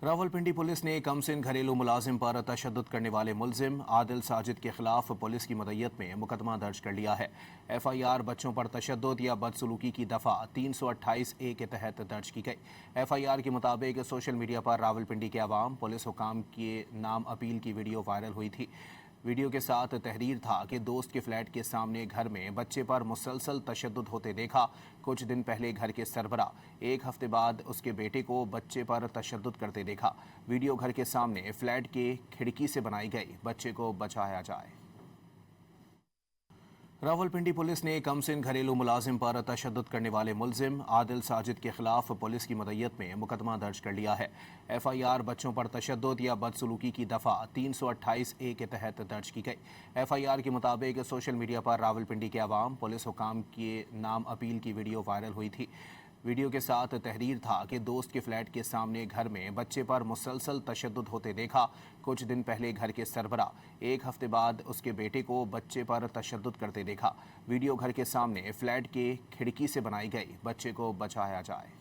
Rawalpindi police ने कमसिन घरेलू मुलाजिम पर तशद्दुद करने वाले मुलजिम आदिल साजिद के खिलाफ पुलिस की मदय्यत में मुकदमा दर्ज कर लिया है। FIR बच्चों पर तशद्दुद या बदसलूकी की दफ़ा 328A के तहत दर्ज की गई। FIR के मुताबिक सोशल मीडिया पर रावलपिंडी के अवाम पुलिस हुकाम के नाम अपील की वीडियो वायरल हुई थी। वीडियो के साथ तहरीर था कि दोस्त के फ्लैट के सामने घर में बच्चे पर मुसलसल तशद्दुद होते देखा। कुछ दिन पहले घर के सरबरा एक हफ्ते बाद उसके बेटे को बच्चे पर तशद्दुद करते देखा। वीडियो घर के सामने फ्लैट के खिड़की से बनाई गई, बच्चे को बचाया जाए। रावलपिंडी पुलिस ने कमसिन घरेलू मुलाजिम पर तशद्दुद करने वाले मुलजिम आदिल साजिद के खिलाफ पुलिस की मदय्यत में मुकदमा दर्ज कर लिया है। FIR बच्चों पर तशद्दुद या बदसलूकी की दफ़ा 328A के तहत दर्ज की गई। FIR के मुताबिक सोशल मीडिया पर रावलपिंडी के अवाम पुलिस हुकाम के नाम अपील की वीडियो वायरल हुई थी। वीडियो के साथ तहरीर था कि दोस्त के फ्लैट के सामने घर में बच्चे पर मुसलसल तशद्दुद होते देखा। कुछ दिन पहले घर के सरबरा एक हफ्ते बाद उसके बेटे को बच्चे पर तशद्दुद करते देखा। वीडियो घर के सामने फ्लैट के खिड़की से बनाई गई, बच्चे को बचाया जाए।